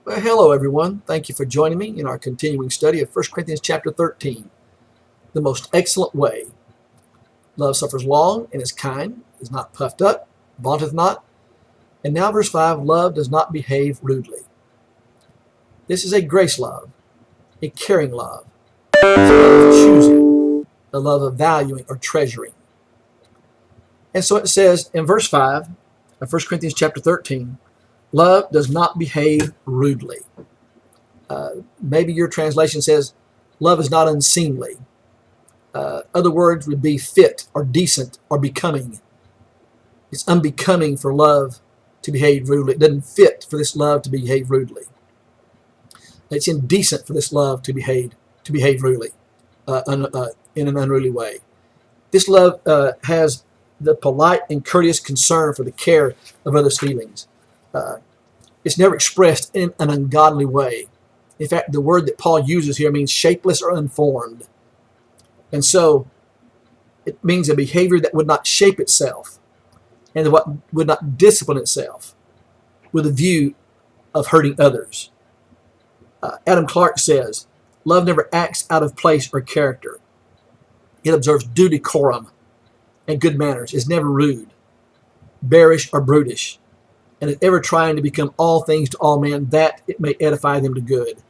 Well, hello everyone. Thank you for joining me in our continuing study of 1 Corinthians chapter 13, the most excellent way. Love suffers long and is kind, is not puffed up, vaunteth not. And now verse 5, love does not behave rudely. This is a grace love, a caring love. It's a love of choosing, a love of valuing or treasuring. And so it says in verse 5 of 1 Corinthians chapter 13, love does not behave rudely. Maybe your translation says, love is not unseemly. Other words would be fit or decent or becoming. It's unbecoming for love to behave rudely. It doesn't fit for this love to behave rudely. It's indecent for this love to behave rudely, in an unruly way. This love has the polite and courteous concern for the care of others' feelings. It's never expressed in an ungodly way. In fact, the word that Paul uses here means shapeless or unformed. And so it means a behavior that would not shape itself and what would not discipline itself with a view of hurting others. Adam Clark says, love never acts out of place or character. It observes due decorum and good manners, is never rude, bearish, or brutish, and is ever trying to become all things to all men, that it may edify them to good.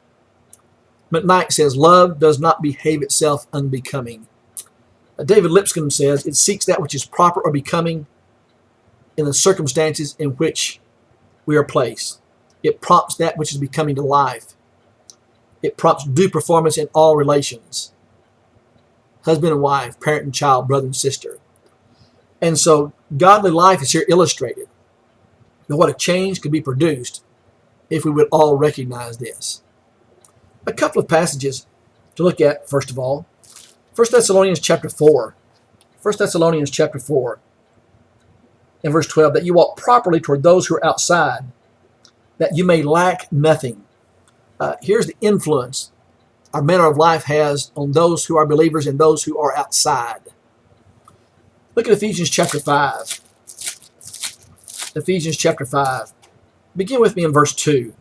McKnight says, love does not behave itself unbecoming. David Lipscomb says, it seeks that which is proper or becoming in the circumstances in which we are placed. It prompts that which is becoming to life. It prompts due performance in all relations. Husband and wife, parent and child, brother and sister. And so godly life is here illustrated. Now, what a change could be produced if we would all recognize this. A couple of passages to look at, first of all. 1 Thessalonians chapter 4. 1 Thessalonians chapter 4 and verse 12, that you walk properly toward those who are outside, that you may lack nothing. Here's the influence our manner of life has on those who are believers and those who are outside. Look at Ephesians chapter 5. Ephesians chapter 5. Begin with me in verse 2.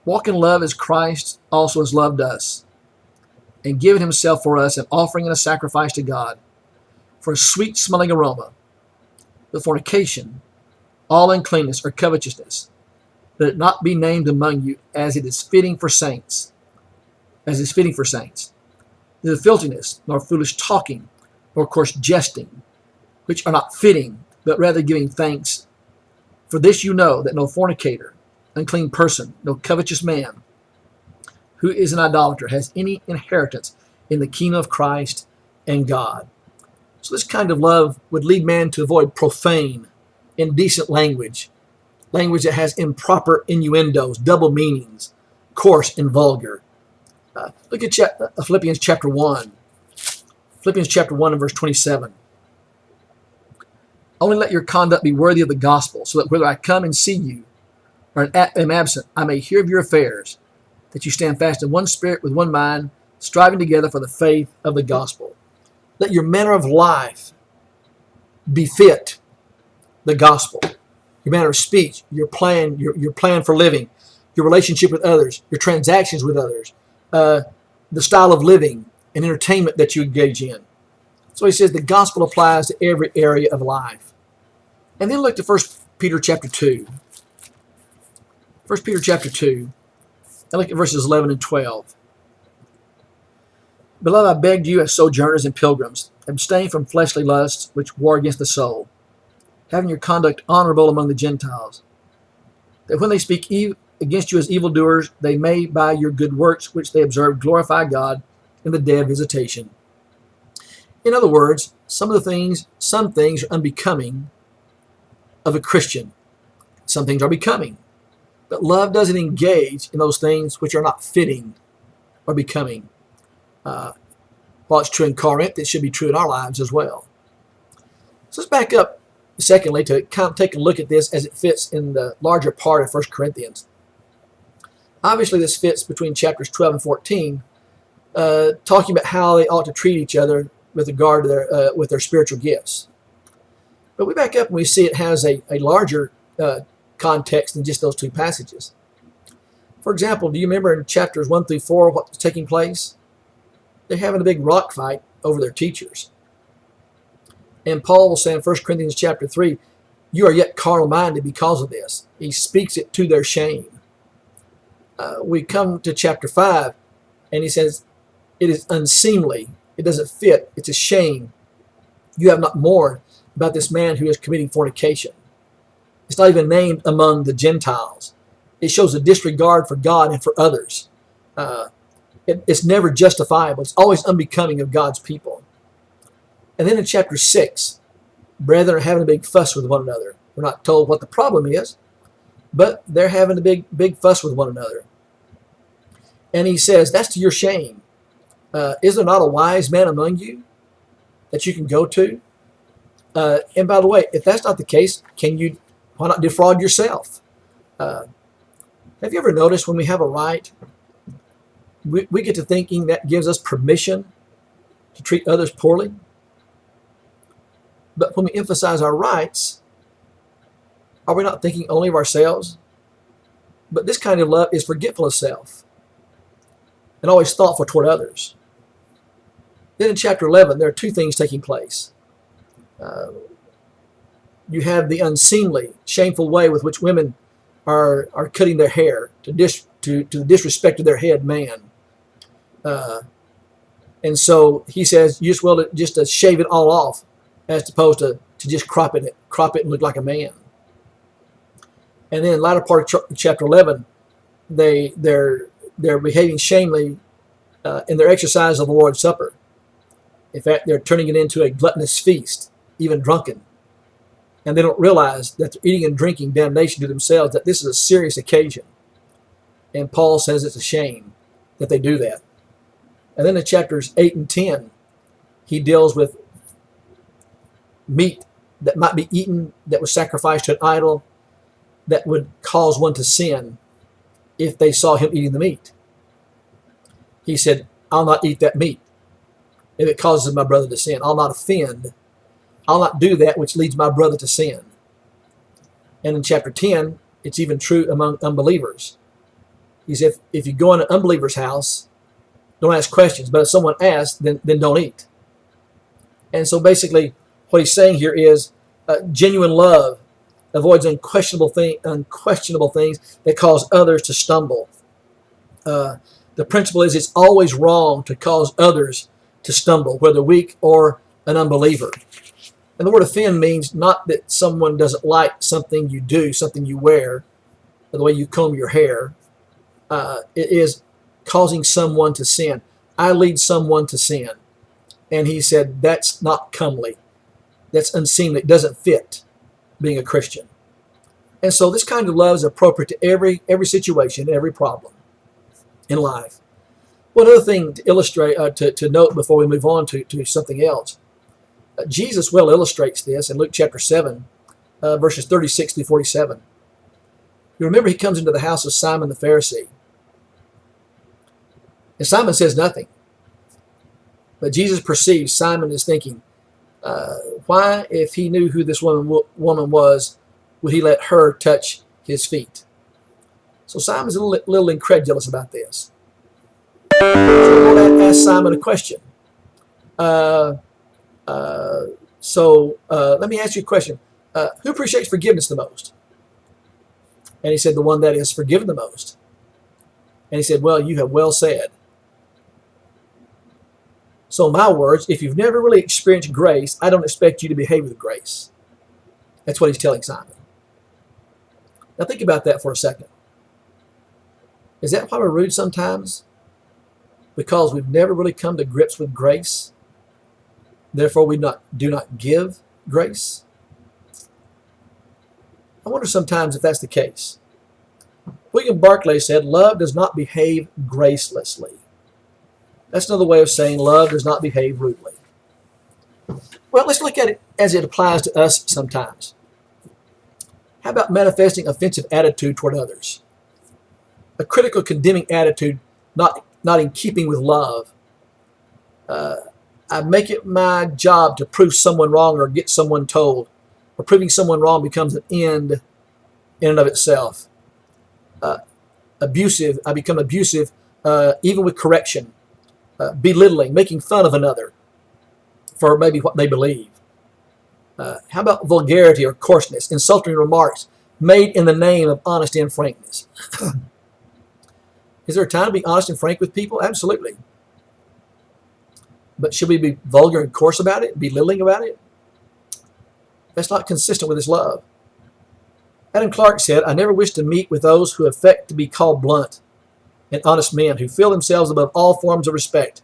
Walk in love as Christ also has loved us, and given himself for us, an offering and a sacrifice to God, for a sweet-smelling aroma. The fornication, all uncleanness or covetousness, let it not be named among you as it is fitting for saints. As is fitting for saints. Neither filthiness, nor foolish talking, nor coarse jesting, which are not fitting, but rather giving thanks. For this you know, that no fornicator, unclean person, no covetous man, who is an idolater, has any inheritance in the kingdom of Christ and God. So this kind of love would lead man to avoid profane, indecent language that has improper innuendos, double meanings, coarse and vulgar. Look at Philippians chapter 1. Philippians chapter 1 and verse 27. Only let your conduct be worthy of the gospel, so that whether I come and see you or am absent, I may hear of your affairs, that you stand fast in one spirit with one mind, striving together for the faith of the gospel. Let your manner of life befit the gospel. Your manner of speech, your plan for living, your relationship with others, your transactions with others, the style of living and entertainment that you engage in. So he says the gospel applies to every area of life. And then look to 1 Peter chapter 2. 1 Peter chapter 2. And look at verses 11 and 12. Beloved, I beg you as sojourners and pilgrims, abstain from fleshly lusts which war against the soul, having your conduct honorable among the Gentiles, that when they speak against you as evildoers, they may by your good works which they observe glorify God in the day of visitation. In other words, some things are unbecoming of a Christian. Some things are becoming. But love doesn't engage in those things which are not fitting or becoming. While it's true in Corinth, it should be true in our lives as well. So let's back up, secondly, to kind of take a look at this as it fits in the larger part of 1 Corinthians. Obviously, this fits between chapters 12 and 14, talking about how they ought to treat each other with regard to their spiritual gifts. But we back up and we see it has a larger context than just those two passages. For example, do you remember in chapters 1 through 4 what's taking place? They're having a big rock fight over their teachers. And Paul will say in 1 Corinthians chapter 3, you are yet carnal-minded because of this. He speaks it to their shame. We come to chapter 5, and he says, it is unseemly. It doesn't fit. It's a shame. You have not mourned about this man who is committing fornication. It's not even named among the Gentiles. It shows a disregard for God and for others. It's never justifiable. It's always unbecoming of God's people. And then in chapter 6, brethren are having a big fuss with one another. We're not told what the problem is, but they're having a big fuss with one another. And he says, that's to your shame. Is there not a wise man among you that you can go to? And by the way, if that's not the case, why not defraud yourself? Have you ever noticed when we have a right, we get to thinking that gives us permission to treat others poorly? But when we emphasize our rights, are we not thinking only of ourselves? But this kind of love is forgetful of self and always thoughtful toward others. Then in chapter 11, there are two things taking place. You have the unseemly, shameful way with which women are cutting their hair to the disrespect of their head man. And so he says, you just to shave it all off as opposed to just crop it and look like a man. And then in the latter part of chapter 11, they're behaving shamefully in their exercise of the Lord's Supper. In fact, they're turning it into a gluttonous feast, even drunken. And they don't realize that they're eating and drinking damnation to themselves, that this is a serious occasion. And Paul says it's a shame that they do that. And then in chapters 8 and 10, he deals with meat that might be eaten that was sacrificed to an idol that would cause one to sin if they saw him eating the meat. He said, I'll not eat that meat if it causes my brother to sin. I'll not offend. I'll not do that which leads my brother to sin. And in chapter 10, it's even true among unbelievers. He said, if you go in an unbeliever's house, don't ask questions, but if someone asks, then don't eat. And so basically, what he's saying here is genuine love avoids unquestionable things that cause others to stumble. The principle is it's always wrong to cause others to stumble, whether weak or an unbeliever. And the word offend means not that someone doesn't like something you do, something you wear, or the way you comb your hair. It is causing someone to sin. I lead someone to sin. And he said, that's not comely. That's unseemly. It doesn't fit being a Christian. And so this kind of love is appropriate to every situation, every problem in life. One other thing to illustrate, to note before we move on to something else. Jesus well illustrates this in Luke chapter 7, verses 36 through 47. You remember he comes into the house of Simon the Pharisee. And Simon says nothing. But Jesus perceives Simon is thinking, why, if he knew who this woman was, would he let her touch his feet? So Simon's a little incredulous about this. So the Lord asked Simon a question. Let me ask you a question. Who appreciates forgiveness the most? And he said, the one that is forgiven the most. And he said, well, you have well said. So in my words, if you've never really experienced grace, I don't expect you to behave with grace. That's what he's telling Simon. Now think about that for a second. Is that why we're rude sometimes? Because we've never really come to grips with grace? Therefore, we do not give grace? I wonder sometimes if that's the case. William Barclay said, love does not behave gracelessly. That's another way of saying love does not behave rudely. Well, let's look at it as it applies to us sometimes. How about manifesting offensive attitude toward others? A critical, condemning attitude not in keeping with love. I make it my job to prove someone wrong or get someone told. Or proving someone wrong becomes an end in and of itself. abusive. I become abusive, even with correction, belittling, making fun of another for maybe what they believe. How about vulgarity or coarseness, insulting remarks made in the name of honesty and frankness? Is there a time to be honest and frank with people? Absolutely. But should we be vulgar and coarse about it, belittling about it? That's not consistent with his love. Adam Clarke said, I never wish to meet with those who affect to be called blunt and honest men, who feel themselves above all forms of respect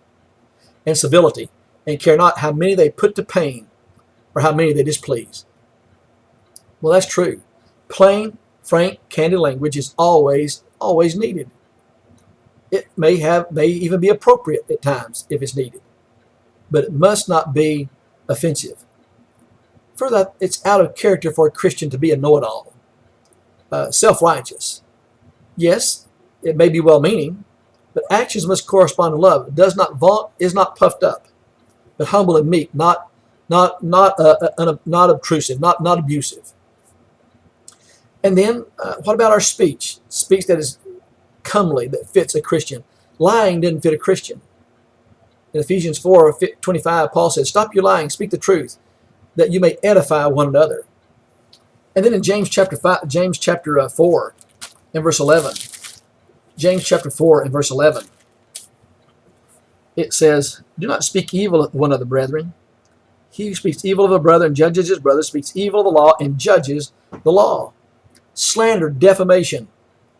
and civility, and care not how many they put to pain or how many they displease. Well, that's true. Plain, frank, candid language is always needed. It may even be appropriate at times if it's needed, but it must not be offensive. Further, it's out of character for a Christian to be a know-it-all, self-righteous. Yes, it may be well-meaning, but actions must correspond to love. It does not vaunt, is not puffed up, but humble and meek, not obtrusive, not abusive. And then, what about our speech? Speech that is comely, that fits a Christian. Lying didn't fit a Christian. In Ephesians 4:25, Paul said, "Stop your lying, speak the truth, that you may edify one another." And then in James chapter 4 and verse 11, James chapter 4 and verse 11, it says, "Do not speak evil of one another, brethren. He who speaks evil of a brother and judges his brother speaks evil of the law and judges the law." Slander, defamation,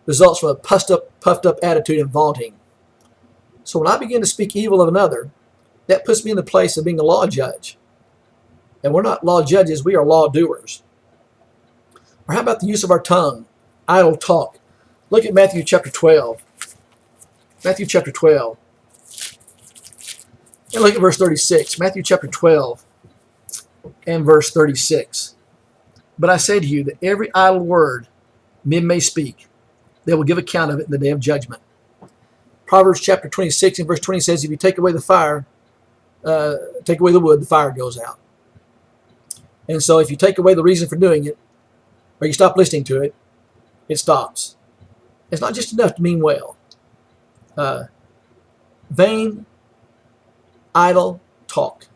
results from a puffed up attitude and vaunting. So when I begin to speak evil of another, that puts me in the place of being a law judge. And we're not law judges, we are law doers. Or how about the use of our tongue? Idle talk. Look at Matthew chapter 12. Matthew chapter 12. And look at verse 36. Matthew chapter 12 and verse 36. "But I say to you that every idle word men may speak, they will give account of it in the day of judgment." Proverbs chapter 26 and verse 20 says, if you take away the fire, take away the wood, the fire goes out. And so if you take away the reason for doing it, or you stop listening to it, it stops. It's not just enough to mean well. Vain, idle talk,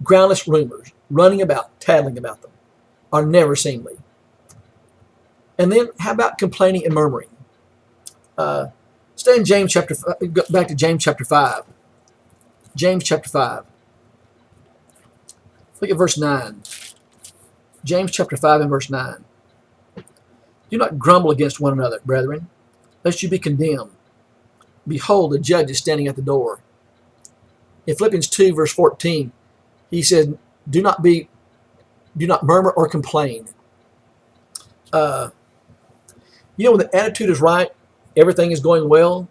groundless rumors, running about, tattling about them, are never seemly. And then how about complaining and murmuring? Stay in James chapter. Go back to James chapter 5. James chapter 5. Look at verse 9. James chapter 5 and verse 9. "Do not grumble against one another, brethren, lest you be condemned. Behold, the judge is standing at the door." In Philippians 2 verse 14, he said, do not murmur or complain. When the attitude is right, everything is going well,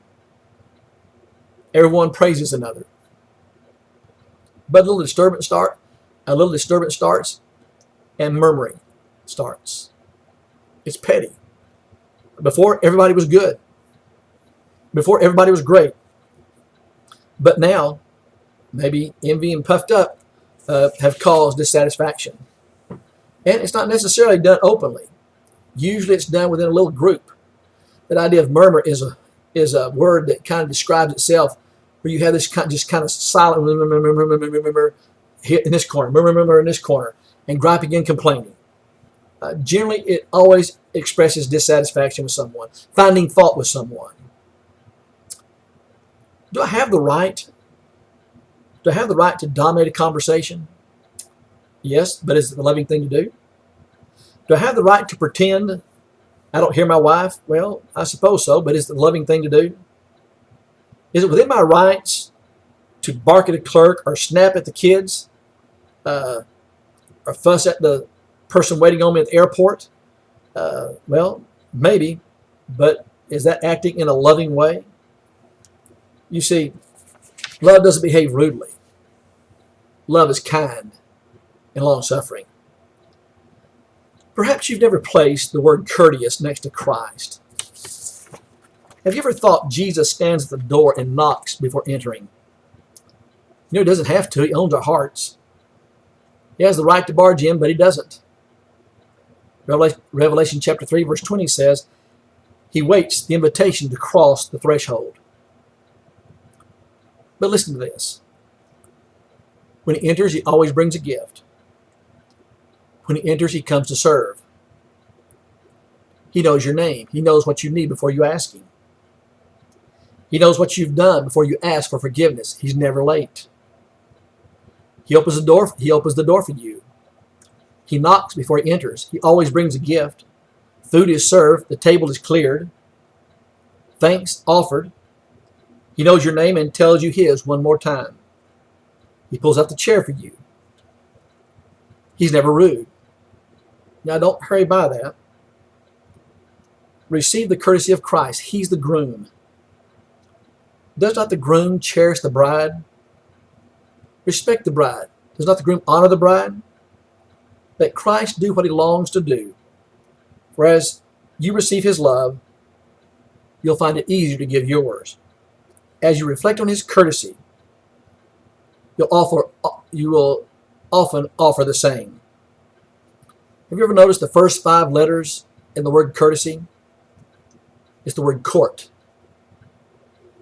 everyone praises another. But a little disturbance starts, and murmuring starts. It's petty. Before, everybody was good. Before, everybody was great. But now, maybe envy and puffed up have caused dissatisfaction. And it's not necessarily done openly. Usually it's done within a little group. That idea of murmur is a word that kind of describes itself, where you have this kind of silent here in this corner, in this corner, and griping and complaining. Generally, it always expresses dissatisfaction with someone, finding fault with someone. Do I have the right? Do I have the right to dominate a conversation? Yes, but is it the loving thing to do? Do I have the right to pretend I don't hear my wife? Well, I suppose so, but is it the loving thing to do? Is it within my rights to bark at a clerk or snap at the kids or fuss at the person waiting on me at the airport? Well, maybe, but is that acting in a loving way? You see, love doesn't behave rudely. Love is kind and long-suffering. Perhaps you've never placed the word courteous next to Christ. Have you ever thought Jesus stands at the door and knocks before entering? He doesn't have to. He owns our hearts. He has the right to barge in, but he doesn't. Revelation chapter 3 verse 20 says, He waits the invitation to cross the threshold. But listen to this. When he enters, he always brings a gift. When he enters, he comes to serve. He knows your name. He knows what you need before you ask him. He knows what you've done before you ask for forgiveness. He's never late. He opens the door. He opens the door for you. He knocks before he enters. He always brings a gift. Food is served. The table is cleared. Thanks offered. He knows your name and tells you his one more time. He pulls out the chair for you. He's never rude. Now don't hurry by that. Receive the courtesy of Christ. He's the groom. Does not the groom cherish the bride? Respect the bride. Does not the groom honor the bride? Let Christ do what he longs to do. For as you receive his love, you'll find it easier to give yours. As you reflect on his courtesy, you will often offer the same. Have you ever noticed the first 5 letters in the word courtesy? It's the word court.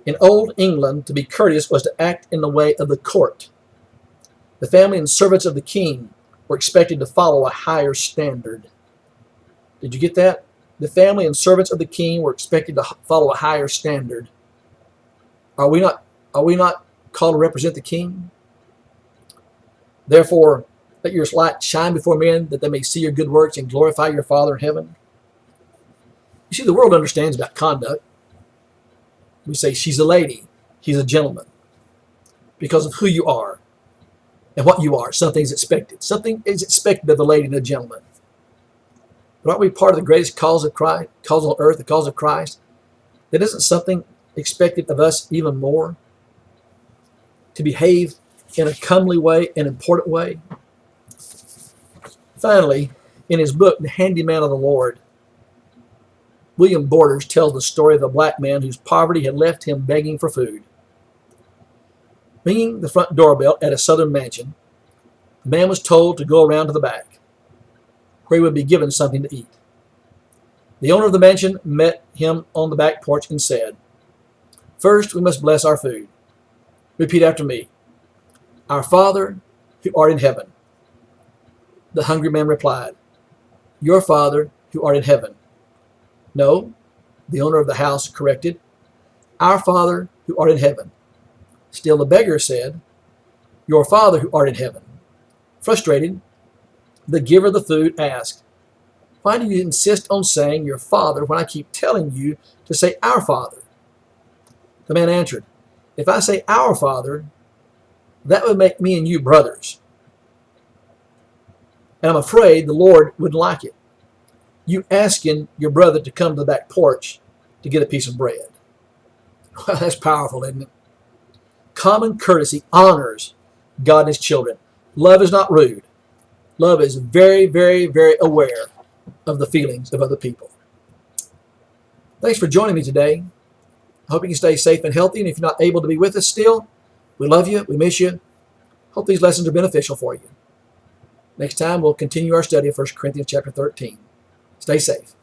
In old England, to be courteous was to act in the way of the court. The family and servants of the king were expected to follow a higher standard. Did you get that? The family and servants of the king were expected to follow a higher standard. Are we not called to represent the king? Therefore, let your light shine before men, that they may see your good works and glorify your Father in heaven. You see, the world understands about conduct. We say, she's a lady, he's a gentleman. Because of who you are and what you are, something's expected. Something is expected of a lady and a gentleman. But aren't we part of the greatest cause of Christ, cause on earth, the cause of Christ? That isn't something expected of us even more? To behave in a comely way, an important way? Finally, in his book, The Handyman of the Lord, William Borders tells the story of a black man whose poverty had left him begging for food. Ringing the front doorbell at a southern mansion, the man was told to go around to the back, where he would be given something to eat. The owner of the mansion met him on the back porch and said, "First, we must bless our food. Repeat after me. Our Father, who art in heaven." The hungry man replied, "Your Father, who art in heaven." "No," the owner of the house corrected. "Our Father, who art in heaven." Still the beggar said, "Your Father, who art in heaven." Frustrated, the giver of the food asked, "Why do you insist on saying your Father when I keep telling you to say our Father?" The man answered, "If I say our Father, that would make me and you brothers. And I'm afraid the Lord wouldn't like it. You asking your brother to come to the back porch to get a piece of bread." Well, that's powerful, isn't it? Common courtesy honors God and his children. Love is not rude. Love is very, very, very aware of the feelings of other people. Thanks for joining me today. I hope you can stay safe and healthy. And if you're not able to be with us still, we love you. We miss you. Hope these lessons are beneficial for you. Next time, we'll continue our study of 1 Corinthians chapter 13. Stay safe.